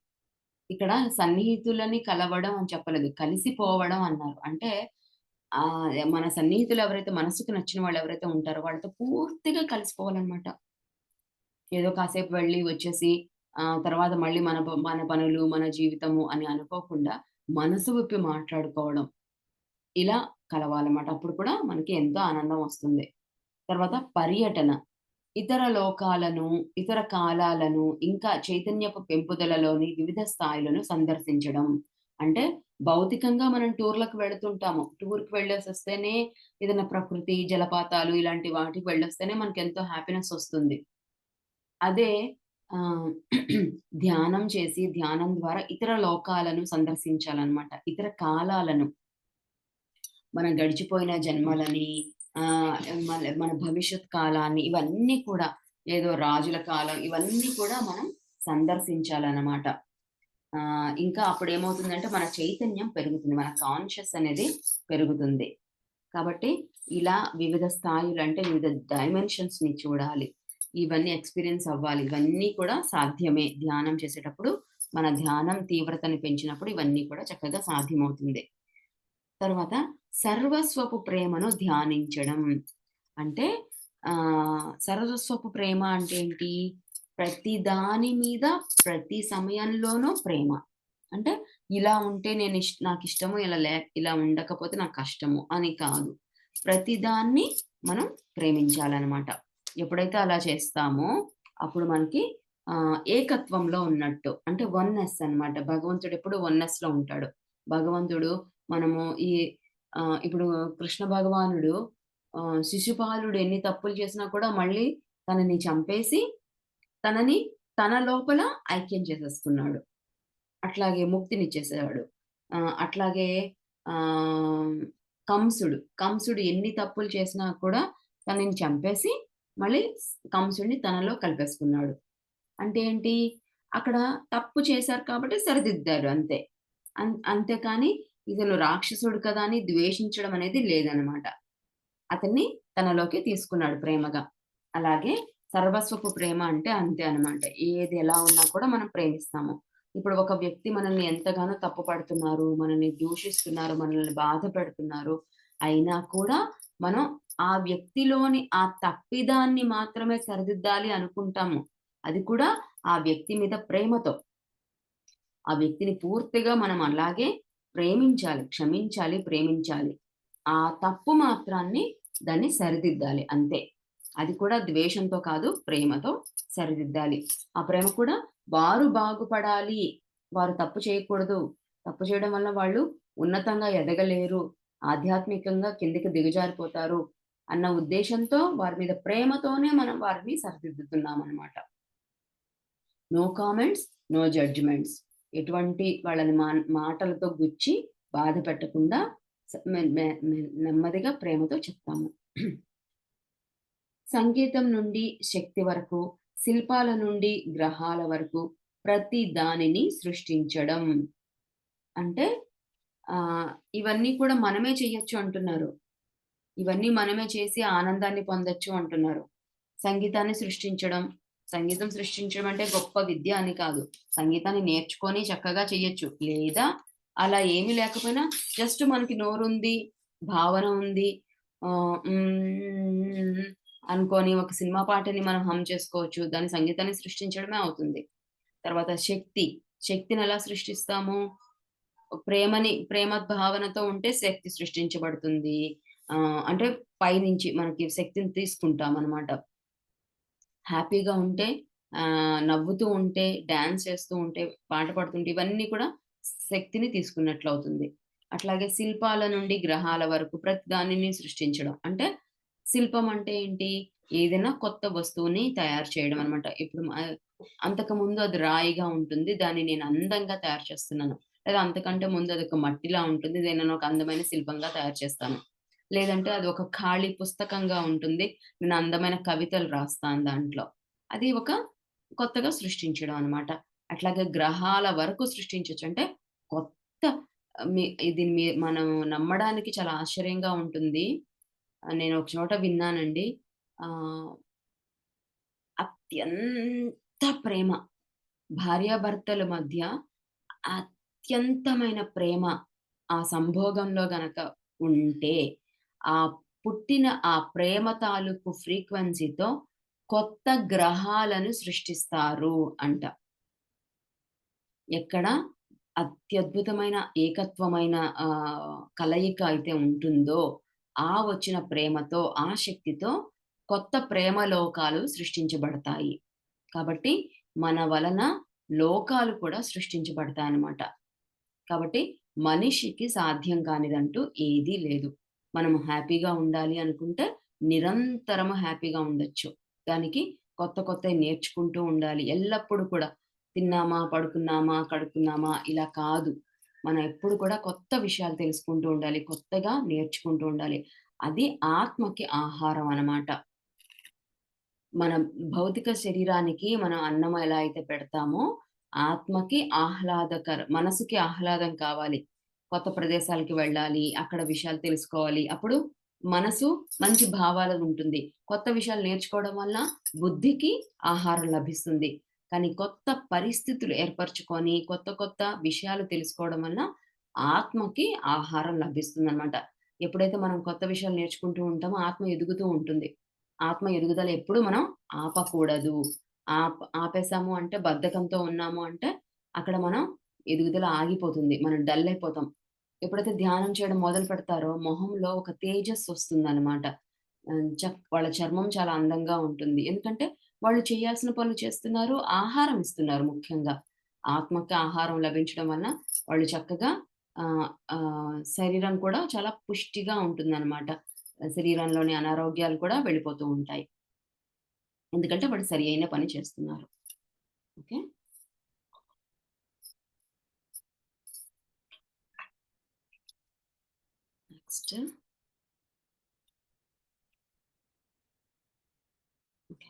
ఇక్కడ సన్నిహితులని కలవడం అని చెప్పలేదు. కలిసిపోవడం అన్నారు. అంటే మన సన్నిహితులు ఎవరైతే మనసుకు నచ్చిన వాళ్ళెవరైతే ఉంటారో వాళ్ళతో పూర్తిగా కలిసిపోవాలనమాట. ఏదో కాసేపు వెళ్ళి వచ్చేసి తర్వాత మళ్ళీ మన పనులు, మన జీవితము అని అనుకోకుండా మనసు విప్పి మాట్లాడుకోవడం. ఇలా కలవాలన్నమాట. అప్పుడు కూడా మనకి ఎంతో ఆనందం వస్తుంది. తర్వాత పర్యటన. ఇతర లోకాలను, ఇతర కాలాలను, ఇంకా చైతన్యపు పెంపుదలలోని వివిధ స్థాయిలను సందర్శించడం. అంటే భౌతికంగా మనం టూర్‌లకు వెళుతుంటాము. టూర్‌కి వెళ్ళేసొస్తేనే ఏదైనా ప్రకృతి, జలపాతాలు ఇలాంటి వాటికి వెళ్ళొస్తేనే మనకెంతో హ్యాపీనెస్ ఒస్తుంది. అదే ఆహ్, ధ్యానం చేసి, ధ్యానం ద్వారా ఇతర లోకాలను సందర్శించాలనమాట. ఇతర కాలాలను మన గడిచిపోయిన జన్మలని, ఆహ్, మన భవిష్యత్ కాలాన్ని ఇవన్నీ కూడా ఏదో రాజుల కాలం ఇవన్నీ కూడా మనం సందర్శించాలనమాట. ఇంకా అప్పుడేమవుతుందంటే మన చైతన్యం పెరుగుతుంది. మన కాన్షియస్ అనేది పెరుగుతుంది. కాబట్టి ఇలా వివిధ స్థాయిలు అంటే వివిధ డైమెన్షన్స్‌ని చూడాలి. ఇవన్నీ ఎక్స్‌పీరియన్స్ అవ్వాలి. ఇవన్నీ కూడా సాధ్యమే. ధ్యానం చేసేటప్పుడు మన ధ్యానం తీవ్రతను పెంచినప్పుడు ఇవన్నీ కూడా చక్కగా సాధ్యమవుతుంది. తర్వాత సర్వస్వపు ప్రేమను ధ్యానించడం. అంటే సర్వస్వపు ప్రేమ అంటే ఏంటి? ప్రతి దాని మీద ప్రతి సమయంలోనూ ప్రేమ. అంటే ఇలా ఉంటే నాకిష్టము, ఇలా ఉండకపోతే నాకు కష్టము అని కాదు. ప్రతిదాన్ని మనం ప్రేమించాలనమాట. ఎప్పుడైతే అలా చేస్తామో అప్పుడు మనకి ఏకత్వంలో ఉన్నట్టు. అంటే వన్నెస్ అన్నమాట. భగవంతుడెప్పుడు వన్నెస్‌లో ఉంటాడు. భగవంతుడు మనము ఇప్పుడు కృష్ణ భగవానుడు శిశుపాలుడు ఎన్ని తప్పులు చేసినా కూడా మళ్ళీ తనని చంపేసి, తనని తన లోపల ఐక్యం చేసేసుకున్నాడు. అట్లాగే ముక్తినిచ్చేసాడు. అట్లాగే ఆహ్, కంసుడు ఎన్ని తప్పులు చేసినా కూడా తనని చంపేసి, మళ్ళీ కంసుడిని తనలో కలిపేసుకున్నాడు. అంటే ఏంటి? అక్కడ తప్పు చేశారు కాబట్టి సరిదిద్దారు అంతే. అంతేకాని ఇతను రాక్షసుడు కదా అని ద్వేషించడం అనేది లేదనమాట. అతన్ని తనలోకి తీసుకున్నాడు ప్రేమగా. అలాగే సర్వస్వపు ప్రేమ అంటే అంతే అనమాట. ఏది ఎలా ఉన్నా కూడా మనం ప్రేమిస్తాము. ఇప్పుడు ఒక వ్యక్తి మనల్ని ఎంతగానో తప్పు పడుతున్నారు, మనల్ని దూషిస్తున్నారు, మనల్ని బాధ పెడుతున్నారు. అయినా కూడా మనం ఆ వ్యక్తిలోని ఆ తప్పిదాన్ని మాత్రమే సరిదిద్దాలి అనుకుంటాము. అది కూడా ఆ వ్యక్తి మీద ప్రేమతో. ఆ వ్యక్తిని పూర్తిగా మనం అలాగే ప్రేమించాలి, క్షమించాలి, ప్రేమించాలి. ఆ తప్పు మాత్రాన్ని దాన్ని సరిదిద్దాలి అంతే. అది కూడా ద్వేషంతో కాదు, ప్రేమతో సరిదిద్దాలి. ఆ ప్రేమ కూడా వారు బాగుపడాలి. వారు తప్పు చేయకూడదు. తప్పు చేయడం వల్ల వాళ్ళు ఉన్నతంగా ఎదగలేరు. ఆధ్యాత్మికంగా కిందకి దిగజారిపోతారు. అన్న ఉద్దేశంతో వారి మీద ప్రేమతోనే మనం వారిని సరిదిద్దుతున్నామనమాట. No comments, no judgements. ఎటువంటి వాళ్ళని మాటలతో గుచ్చి బాధ పెట్టకుండా స మె మె మె నెమ్మదిగా ప్రేమతో చెప్తాము. సంగీతం నుండి శక్తి వరకు, శిల్పాల నుండి గ్రహాల వరకు ప్రతి దానిని సృష్టించడం. అంటే ఆహ్, ఇవన్నీ కూడా మనమే చెయ్యొచ్చు అంటున్నారు. ఇవన్నీ మనమే చేసి ఆనందాన్ని పొందొచ్చు అంటున్నారు. సంగీతాన్ని సృష్టించడం, సంగీతం సృష్టించడం అంటే గొప్ప విద్య అని కాదు. సంగీతాన్ని నేర్చుకొని చక్కగా చెయ్యొచ్చు. లేదా అలా ఏమీ లేకపోయినా జస్ట్ మనకి నోరుంది, భావన ఉంది. హ్మ్. అనుకోని ఒక సినిమా పాటని మనం హమ్ చేసుకోవచ్చు. దాని సంగీతాన్ని సృష్టించడమే అవుతుంది. తర్వాత శక్తి. శక్తినెలా సృష్టిస్తాము? ప్రేమ భావనతో ఉంటే శక్తి సృష్టించబడుతుంది. అంటే పైనుంచి మనకి శక్తిని తీసుకుంటామనమాట. హ్యాపీగా ఉంటే నవ్వుతూ ఉంటే, డాన్స్ చేస్తూ ఉంటే, పాట పాడుతుంటే ఇవన్నీ కూడా శక్తిని తీసుకున్నట్లవుతుంది. అట్లాగే శిల్పాల నుండి గ్రహాల వరకు ప్రతి దానిని సృష్టించడం. అంటే శిల్పం అంటే ఏంటి? ఏదైనా కొత్త వస్తువుని తయారు చేయడం అనమాట. ఇప్పుడు అంతకుముందు అది రాయిగా ఉంటుంది. దాన్ని నేను అందంగా తయారు చేస్తున్నాను. లేదా అంతకంటే ముందు అదొక మట్టిలా ఉంటుంది. దీన్ని నేను ఒక అందమైన శిల్పంగా తయారు చేస్తాను. లేదంటే అది ఒక ఖాళీ పుస్తకంగా ఉంటుంది. నేను అందమైన కవితలు రాస్తాను దాంట్లో. అది ఒక కొత్తగా సృష్టించడం అనమాట. అట్లాగే గ్రహాల వరకు సృష్టించొచ్చు. అంటే కొత్త ఇది మనం నమ్మడానికి చాలా ఆశ్చర్యంగా ఉంటుంది. నేను ఒక చోట విన్నానండి. ఆహ్, అత్యంత ప్రేమ భార్యాభర్తల మధ్య అత్యంతమైన ప్రేమ ఆ సంభోగంలో గనక ఉంటే, ఆ పుట్టిన ఆ ప్రేమ తాలూకు ఫ్రీక్వెన్సీతో కొత్త గ్రహాలను సృష్టిస్తారు అంట. ఎక్కడ అత్యద్భుతమైన ఏకత్వమైన కలయిక అయితే ఉంటుందో, ఆ వచ్చిన ప్రేమతో, ఆ శక్తితో కొత్త ప్రేమ లోకాలు సృష్టించబడతాయి. కాబట్టి మన వలన లోకాలు కూడా సృష్టించబడతాయన్నమాట. కాబట్టి మనిషికి సాధ్యం కానిదంటూ ఏదీ లేదు. మనం హ్యాపీగా ఉండాలి అనుకుంటే నిరంతరము హ్యాపీగా ఉండొచ్చు. దానికి కొత్త కొత్తయి నేర్చుకుంటూ ఉండాలి. ఎల్లప్పుడూ కూడా తిన్నామా, పడుకున్నామా, కడుక్కున్నామా ఇలా కాదు. మనం ఎప్పుడు కూడా కొత్త విషయాలు తెలుసుకుంటూ ఉండాలి. కొత్తగా నేర్చుకుంటూ ఉండాలి. అది ఆత్మకి ఆహారం అన్నమాట. మన భౌతిక శరీరానికి మనం అన్నం ఎలా అయితే పెడతామో, ఆత్మకి మనసుకి ఆహ్లాదం కావాలి. కొత్త ప్రదేశాలకి వెళ్ళాలి. అక్కడ విషయాలు తెలుసుకోవాలి. అప్పుడు మనసు మంచి భావాలు ఉంటుంది. కొత్త విషయాలు నేర్చుకోవడం వల్ల బుద్ధికి ఆహారం లభిస్తుంది. కానీ కొత్త పరిస్థితులు ఏర్పరచుకొని, కొత్త కొత్త విషయాలు తెలుసుకోవడం వల్ల ఆత్మకి ఆహారం లభిస్తుందనమాట. ఎప్పుడైతే మనం కొత్త విషయాలు నేర్చుకుంటూ ఉంటామో ఆత్మ ఎదుగుతూ ఉంటుంది. ఆత్మ ఎదుగుదల ఎప్పుడు మనం ఆపకూడదు. ఆపేసాము అంటే బద్ధకంతో ఉన్నాము అంటే అక్కడ మనం ఎదుగుదల ఆగిపోతుంది. మనం డల్ అయిపోతాం. ఎప్పుడైతే ధ్యానం చేయడం మొదలు పెడతారో మొహంలో ఒక తేజస్సు వస్తుందనమాట. వాళ్ళ చర్మం చాలా అందంగా ఉంటుంది. ఎందుకంటే వాళ్ళు చేయాల్సిన పనులు చేస్తున్నారు. ఆహారం ఇస్తున్నారు ముఖ్యంగా. ఆత్మకి ఆహారం లభించడం వలన వాళ్ళు చక్కగా శరీరం కూడా చాలా పుష్టిగా ఉంటుందనమాట. శరీరంలోని అనారోగ్యాలు కూడా వెళ్ళిపోతూ ఉంటాయి. ఎందుకంటే వాళ్ళు సరి అయిన పని చేస్తున్నారు. ఓకే. నెక్స్ట్. ఓకే.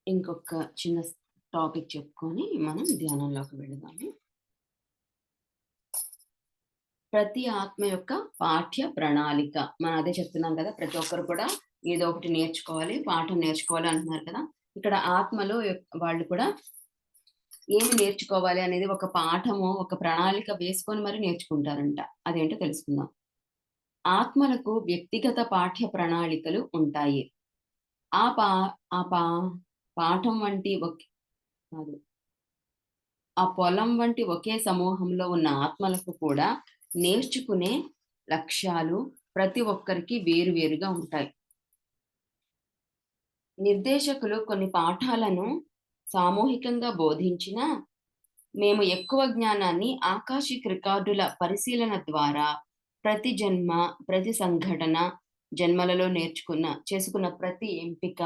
ఇంకొక చిన్న టాపిక్ చెప్పుకొని మనం ధ్యానంలోకి వెళదాము. ప్రతి ఆత్మ యొక్క పాఠ్య ప్రణాళిక. మనం అదే చెప్తున్నాం కదా! ప్రతి ఒక్కరు కూడా ఏదో ఒకటి నేర్చుకోవాలి, పాఠం నేర్చుకోవాలి అంటున్నారు కదా! ఇక్కడ ఆత్మలో వాళ్ళు కూడా ఏమి నేర్చుకోవాలి అనేది ఒక పాఠము, ఒక ప్రణాళిక వేసుకొని మరి నేర్చుకుంటారంట. అదేంటో తెలుసుకుందాం. ఆత్మలకు వ్యక్తిగత పాఠ్య ప్రణాళికలు ఉంటాయి. ఆ పా ఆ పా పాఠం వంటి కాదు. ఆ పొలం వంటి ఒకే సమూహంలో ఉన్న ఆత్మలకు కూడా నేర్చుకునే లక్ష్యాలు ప్రతి ఒక్కరికి వేరు వేరుగా ఉంటాయి. నిర్దేశకులు కొన్ని పాఠాలను సామూహికంగా బోధించినా, మేము ఎక్కువ జ్ఞానాన్ని ఆకాశిక్ రికార్డుల పరిశీలన ద్వారా ప్రతి జన్మ, ప్రతి సంఘటన, జన్మలలో చేసుకున్న ప్రతి ఎంపిక,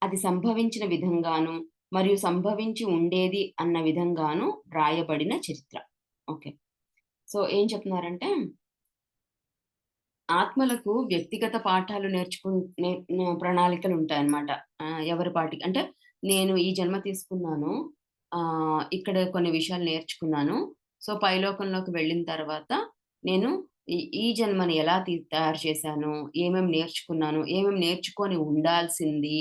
అది సంభవించిన విధంగాను, మరియు సంభవించి ఉండేది అన్న విధంగాను రాయబడిన చరిత్ర. ఓకే. సో, ఏం చెప్తున్నారంటే, ఆత్మలకు వ్యక్తిగత పాఠాలు నేర్చుకున్ నే నే ప్రణాళికలుంటాయన్నమాట. ఎవరి పాటికి అంటే, నేను ఈ జన్మ తీసుకున్నాను. ఇక్కడ కొన్ని విషయాలు నేర్చుకున్నాను. సో, పైలోకంలోకి వెళ్ళిన తర్వాత నేను ఈ ఈ జన్మని ఎలా తయారు చేశాను, ఏమేమి నేర్చుకున్నాను, ఏమేమి నేర్చుకొని ఉండాల్సింది,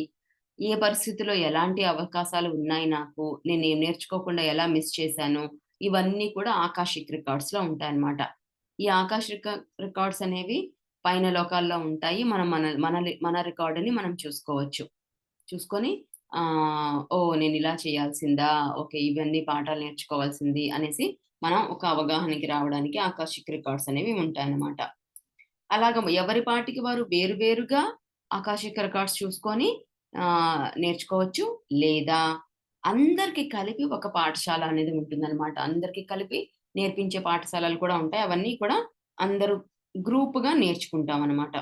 ఏ పరిస్థితిలో ఎలాంటి అవకాశాలు ఉన్నాయి నాకు, నేనేం నేర్చుకోకుండా ఎలా మిస్ చేశాను, ఇవన్నీ కూడా ఆకాషిక్ రికార్డ్స్‌లో ఉంటాయన్నమాట. ఈ ఆకాష్ రికార్డ్స్ అనేవి పైన లోకాల్లో ఉంటాయి. మనం మన రికార్డ్‌ని మనం చూసుకోవచ్చు. చూసుకొని ఓహ్! నేనిలా చేయాల్సిందా? ఓకే. ఇవన్నీ పాఠాలు నేర్చుకోవాల్సింది అనేసి మనం ఒక అవగాహనకి రావడానికి ఆకాషిక్ రికార్డ్స్ అనేవి ఉంటాయన్నమాట. అలాగ ఎవరి పాటికి వారు వేరు వేరుగా ఆకాషిక్ రికార్డ్స్ చూసుకొని నేర్చుకోవచ్చు. లేదా అందరికి కలిపి ఒక పాఠశాల అనేది ఉంటుందన్నమాట. అందరికి కలిపి నేర్పించే పాఠశాలలు కూడా ఉంటాయి. అవన్నీ కూడా అందరూ గ్రూప్‌గా నేర్చుకుంటామనమాట.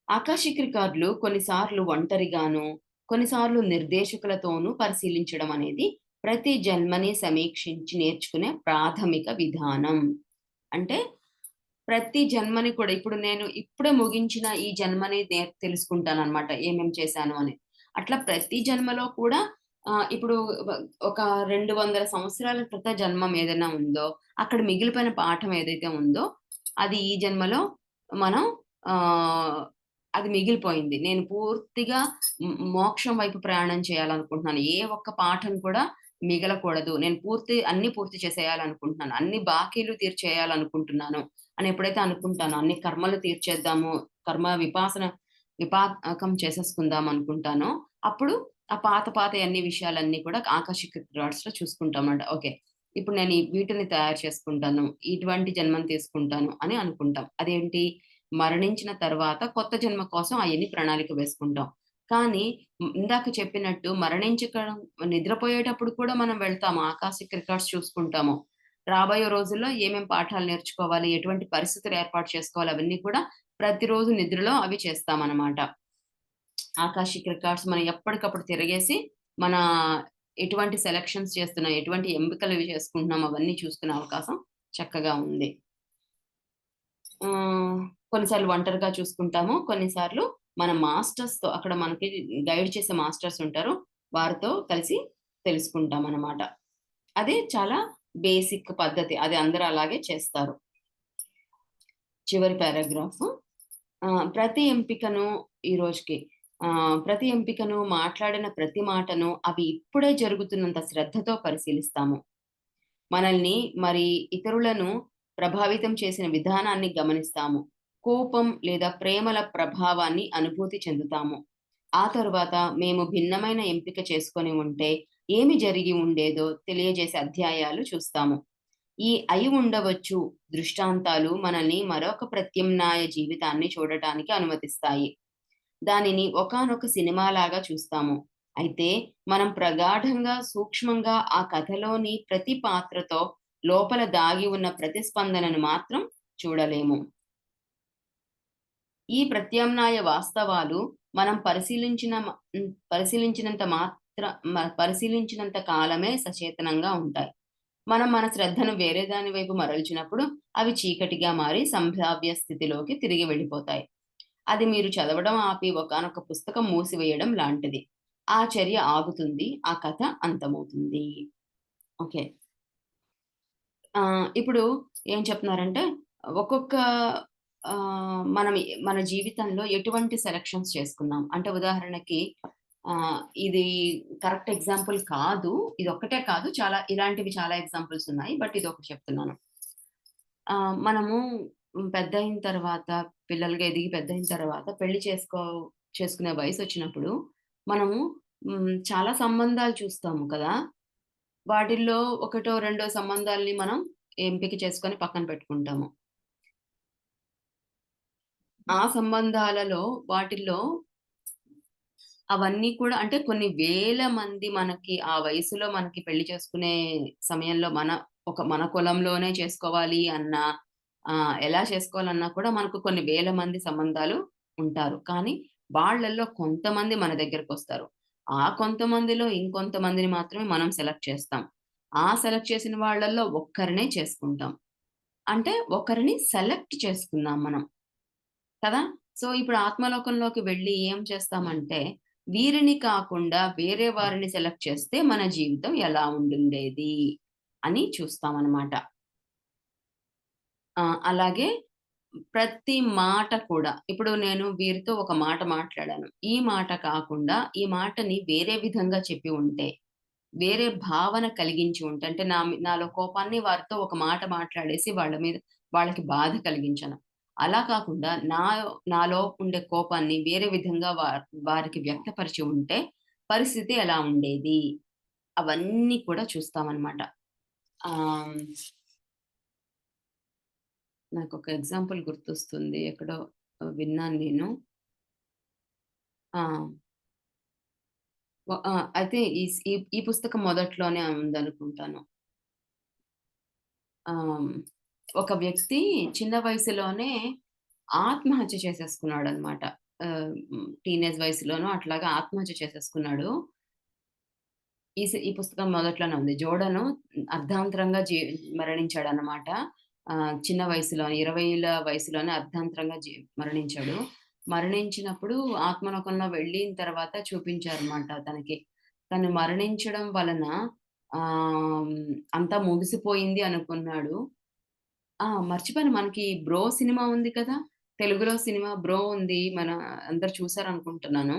ఆకాషిక్ రికార్డులు కొన్నిసార్లు ఒంటరిగాను, కొన్నిసార్లు నిర్దేశకులతోనూ పరిశీలించడం అనేది ప్రతి జన్మని సమీక్షించి నేర్చుకునే ప్రాథమిక విధానం. అంటే ప్రతి జన్మని కూడా ఇప్పుడు నేను ఇప్పుడే ముగించిన ఈ జన్మని తెలుసుకుంటాననమాట. ఏమేం చేశాను అని. అట్లా ప్రతి జన్మలో కూడా ఇప్పుడు వ ఒక 200 సంవత్సరాల క్రితం జన్మం ఏదైనా ఉందో, అక్కడ మిగిలిపోయిన పాఠం ఏదైతే ఉందో, అది ఈ జన్మలో మనం ఆహ్, అది మిగిలిపోయింది. నేను పూర్తిగా మోక్షం వైపు ప్రయాణం చేయాలనుకుంటున్నాను. ఏ ఒక్క పాఠం కూడా మిగలకూడదు. నేను అన్నీ పూర్తి చేసేయాలనుకుంటున్నాను. అన్ని బాకీలు తీర్చేయాలనుకుంటున్నాను అని ఎప్పుడైతే అనుకుంటానో, అన్ని కర్మలు తీర్చేద్దాము, కర్మ విపాకం చేసేసుకుందాం అనుకుంటానో, అప్పుడు ఆ పాతయి విషయాలన్నీ కూడా ఆకర్షిక రికార్డ్స్‌లో చూసుకుంటామాట. ఓకే. ఇప్పుడు నేను వీటిని తయారు చేసుకుంటాను. ఇటువంటి జన్మను తీసుకుంటాను అని అనుకుంటాం. అదేంటి? మరణించిన తర్వాత కొత్త జన్మ కోసం అయన్నీ ప్రణాళిక వేసుకుంటాం. కానీ ఇందాక చెప్పినట్టు నిద్రపోయేటప్పుడు కూడా మనం వెళ్తాము. ఆకాశిక్ రికార్డ్స్ చూసుకుంటాము. రాబోయే రోజుల్లో ఏమేం పాఠాలు నేర్చుకోవాలి, ఎటువంటి పరిస్థితులు ఏర్పాటు చేసుకోవాలి, అవన్నీ కూడా ప్రతిరోజు నిద్రలో అవి చేస్తామనమాట. ఆకాషిక్ రికార్డ్స్ మనం ఎప్పటికప్పుడు తిరగేసి, మన ఎటువంటి సెలక్షన్స్ చేస్తున్నాం, ఎటువంటి ఎంపికలు చేసుకుంటున్నాం, అవన్నీ చూసుకునే అవకాశం చక్కగా ఉంది. కొన్నిసార్లు ఒంటరిగా చూసుకుంటాము. కొన్నిసార్లు మన మాస్టర్స్‌తో అక్కడ మనకి గైడ్ చేసే మాస్టర్స్ ఉంటారు. వారితో కలిసి తెలుసుకుంటామనమాట. అది చాలా బేసిక్ పద్ధతి. అది అందరూ అలాగే చేస్తారు. చివరి పారాగ్రాఫ్. ప్రతి ఎంపికను ఈ రోజుకి ప్రతి ఎంపికను, మాట్లాడిన ప్రతి మాటను అవి ఇప్పుడే జరుగుతున్నంత శ్రద్ధతో పరిశీలిస్తాము. మనల్ని ఇతరులను ప్రభావితం చేసిన విధానాన్ని గమనిస్తాము. కోపం లేదా ప్రేమల ప్రభావాన్ని అనుభూతి చెందుతాము. ఆ తరువాత మేము భిన్నమైన ఎంపిక చేసుకొని ఉంటే ఏమి జరిగి ఉండేదో తెలియజేసే అధ్యాయాలు చూస్తాము. ఈ అయి ఉండవచ్చు దృష్టాంతాలు మనల్ని మరొక ప్రత్యామ్నాయ జీవితాన్ని చూడటానికి అనుమతిస్తాయి. దానిని ఒకానొక సినిమాలాగా చూస్తాము. అయితే మనం ప్రగాఢంగా, సూక్ష్మంగా ఆ కథలోని ప్రతి పాత్రతో లోపల దాగి ఉన్న ప్రతిస్పందనను మాత్రం చూడలేము. ఈ ప్రత్యామ్నాయ వాస్తవాలు మనం పరిశీలించినంత కాలమే సచేతనంగా ఉంటాయి. మనం మన శ్రద్ధను వేరే దాని వైపు మరల్చినప్పుడు అవి చీకటిగా మారి సంభావ్య స్థితిలోకి తిరిగి వెళ్ళిపోతాయి. అది మీరు చదవడం ఆపి ఒకానొక పుస్తకం మూసివేయడం లాంటిది. ఆ చర్య ఆగుతుంది. ఆ కథ అంతమవుతుంది. ఓకే. ఇప్పుడు ఏం చెప్తున్నారంటే ఒక్కొక్క మనం మన జీవితంలో ఎటువంటి సెలక్షన్స్ చేసుకున్నాం. అంటే ఉదాహరణకి ఇది కరెక్ట్ ఎగ్జాంపుల్ కాదు. ఇదొక్కటే కాదు. ఇలాంటివి చాలా ఎగ్జాంపుల్స్ ఉన్నాయి. బట్ ఇదొకటి చెప్తున్నాను. మనము పెద్దయిన తర్వాత పిల్లలుగా ఎదిగి పెద్దయిన తర్వాత పెళ్లి చేసుకునే వయసొచ్చినప్పుడు మనము చాలా సంబంధాలు చూస్తాము కదా! వాటిల్లో ఒకటో, రెండో సంబంధాల్ని మనం ఎంపిక చేసుకొని పక్కన పెట్టుకుంటాము. ఆ సంబంధాలలో వాటిల్లో అవన్నీ కూడా అంటే కొన్ని వేల మంది మనకి ఆ వయసులో మనకి పెళ్లి చేసుకునే సమయంలో మన కులంలోనే చేసుకోవాలి అన్న ఎలా చేసుకోవాలన్నా కూడా మనకు కొన్ని వేల మంది సంబంధాలు ఉంటారు. కానీ వాళ్ళల్లో కొంతమంది మన దగ్గరకొస్తారు. ఆ కొంతమందిలో ఇంకొంతమందిని మాత్రమే మనం సెలెక్ట్ చేస్తాం. ఆ సెలెక్ట్ చేసిన వాళ్ళల్లో ఒక్కరినే చేసుకుంటాం. అంటే ఒకరిని సెలెక్ట్ చేసుకున్నాం మనం. కదా! సో, ఇప్పుడు ఆత్మలోకంలోకి వెళ్లి ఏం చేస్తామంటే, వీరిని కాకుండా వేరే వారిని సెలెక్ట్ చేస్తే మన జీవితం ఎలా ఉండుండేది అని చూస్తామనమాట. అలాగే ప్రతి మాట కూడా ఇప్పుడు నేను వీరితో ఒక మాట మాట్లాడాను. ఈ మాట కాకుండా ఈ మాటని వేరే విధంగా చెప్పి ఉంటే, వేరే భావన కలిగించి ఉంటే, అంటే నాలో కోపాన్ని వారితో ఒక మాట మాట్లాడేసి వాళ్ళకి బాధ కలిగించాను. అలా కాకుండా నాలో ఉండే కోపాన్ని వేరే విధంగా వారికి వ్యక్తపరిచి ఉంటే పరిస్థితి ఎలా ఉండేది? అవన్నీ కూడా చూస్తామనమాట. ఆహ్, నాకొక ఎగ్జాంపుల్ గుర్తొస్తుంది. ఎక్కడో విన్నాను నేను. ఆ! అయితే ఈ పుస్తకం మొదట్లోనే ఉందనుకుంటాను. ఆహ్, ఒక వ్యక్తి చిన్న వయసులోనే ఆత్మహత్య చేసేసుకున్నాడనమాట. టీనేజ్ వయసులోనో అట్లాగా ఆత్మహత్య చేసేసుకున్నాడు. ఈ పుస్తకం మొదట్లోనే ఉంది. జోర్డను అర్ధాంతరంగా మరణించాడనమాట. చిన్న వయసులోనే 20ల వయసులోనే అర్ధాంతరంగా మరణించాడు. మరణించినప్పుడు ఆత్మలోకంలో వెళ్ళిన తర్వాత చూపించారన్నమాట తనకి. తను మరణించడం వలన ఆహ్, అంతా ముగిసిపోయింది అనుకున్నాడు. మర్చిపోయాను, మనకి 'బ్రో' సినిమా ఉంది కదా! తెలుగులో సినిమా 'బ్రో' ఉంది. అందరూ చూసారనుకుంటున్నాను.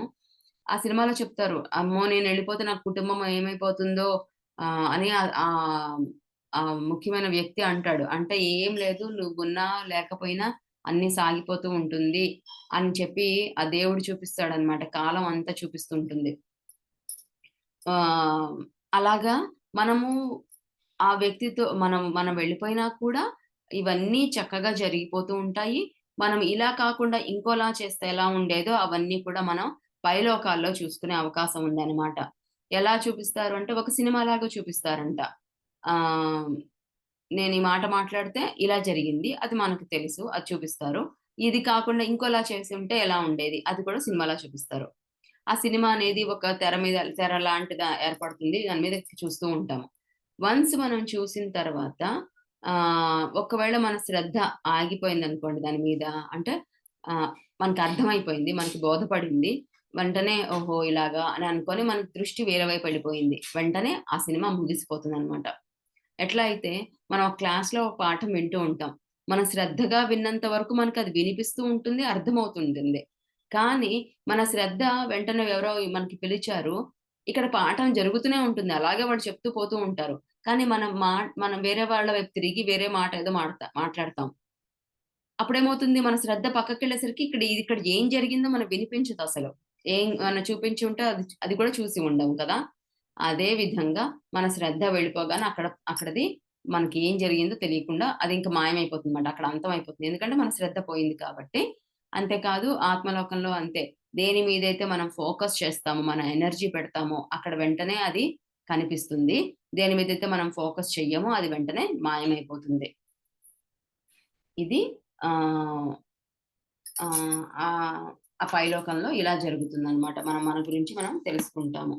ఆ సినిమాలో చెప్తారు, "అమ్మో! నేనెళ్ళిపోతే నా కుటుంబం ఏమైపోతుందో" అని ఆ ముఖ్యమైన వ్యక్తి అంటాడు. అంటే ఏం లేదు, నువ్వున్నా లేకపోయినా అన్నీ సాగిపోతూ ఉంటుంది అని చెప్పి ఆ దేవుడు చూపిస్తాడనమాట. కాలం అంతా చూపిస్తూ ఉంటుంది. ఆహ్, అలాగా మనము ఆ వ్యక్తితో మనం మనం వెళ్ళిపోయినా కూడా ఇవన్నీ చక్కగా జరిగిపోతూ ఉంటాయి. మనం ఇలా కాకుండా ఇంకోలా చేస్తే ఎలా ఉండేదో అవన్నీ కూడా మనం పైలోకాల్లో చూసుకునే అవకాశం ఉందనమాట. ఎలా చూపిస్తారు అంటే ఒక సినిమాలాగా చూపిస్తారంట. ఆహ్, నేను ఈ మాట మాట్లాడితే ఇలా జరిగింది. అది మనకు తెలుసు. అది చూపిస్తారు. ఇది కాకుండా ఇంకోలా చేసుంటే ఎలా ఉండేది? అది కూడా సినిమాలా చూపిస్తారు. ఆ సినిమా అనేది ఒక తెర లాంటిదా ఏర్పడుతుంది. దాని మీద చూస్తూ ఉంటాము. వన్స్ మనం చూసిన తర్వాత ఒకవేళ మన శ్రద్ధ ఆగిపోయిందనుకోండి దాని మీద, అంటే ఆహ్, మనకర్థమైపోయింది. మనకి బోధపడింది. వెంటనే ఓహో! ఇలాగా అని అనుకోని మన దృష్టి వేరే వైపు వెళ్ళిపోయింది. వెంటనే ఆ సినిమా ముగిసిపోతుందనమాట. ఎట్లా అయితే మనం ఒక క్లాస్‌లో ఒక పాఠం వింటూ ఉంటాం. మనం శ్రద్ధగా విన్నంత వరకు మనకది వినిపిస్తూ ఉంటుంది, అర్థమవుతుంటుంది. కానీ మన శ్రద్ధ వెంటనే ఎవరో మనకి పిలిచారు. ఇక్కడ పాఠం జరుగుతూనే ఉంటుంది. అలాగే వాళ్ళు చెప్తూ పోతూ ఉంటారు. కానీ మనం వేరే వాళ్ళ వైపు తిరిగి వేరే మాట ఏదో మాట్లాడతాం. అప్పుడేమవుతుంది, మన శ్రద్ధ పక్కకెళ్ళేసరికి ఇక్కడ ఏం జరిగిందో మనకు వినిపించదసలు. ఏమన్నా చూపించి ఉంటే అది అది కూడా చూసి ఉండం కదా! అదే విధంగా మన శ్రద్ధ వెళ్ళిపోగానే అక్కడది మనకి ఏం జరిగిందో తెలియకుండా అది ఇంక మాయమైపోతుందన్నమాట. అక్కడ అంతమైపోతుంది. ఎందుకంటే మన శ్రద్ధ పోయింది కాబట్టి. అంతేకాదు ఆత్మలోకంలో అంతే. దేని మీదైతే మనం ఫోకస్ చేస్తామో, మన ఎనర్జీ పెడతామో అక్కడ వెంటనే అది కనిపిస్తుంది. దేని మీదైతే మనం ఫోకస్ చెయ్యమో అది వెంటనే మాయమైపోతుంది. ఇది ఆహ్, ఆహ్, ఆహ్, ఆ పైలోకంలో ఇలా జరుగుతుందనమాట. మన గురించి మనం తెలుసుకుంటాము.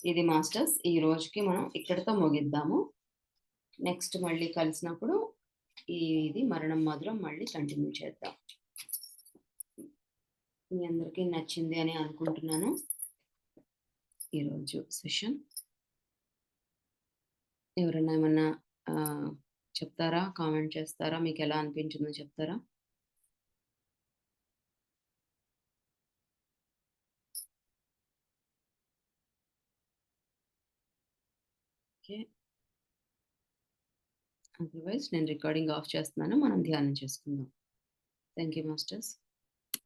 ఇది మాస్టర్స్, ఈ రోజుకి మనం ఇక్కడితో ముగిద్దాము. నెక్స్ట్ మళ్ళీ కలిసినప్పుడు ఇది మరణం మధురం మళ్ళీ కంటిన్యూ చేద్దాం. మీ అందరికీ నచ్చింది అని అనుకుంటున్నాను ఈరోజు సెషన్. ఎవరైనా ఏమన్నా ఆహ్, చెప్తారా? కామెంట్ చేస్తారా? మీకెలా అనిపించిందో చెప్తారా? ఓకే. అదర్‌వైజ్ నేను రికార్డింగ్ ఆఫ్ చేస్తున్నాను. మనం ధ్యానం చేసుకుందాం. Thank you masters.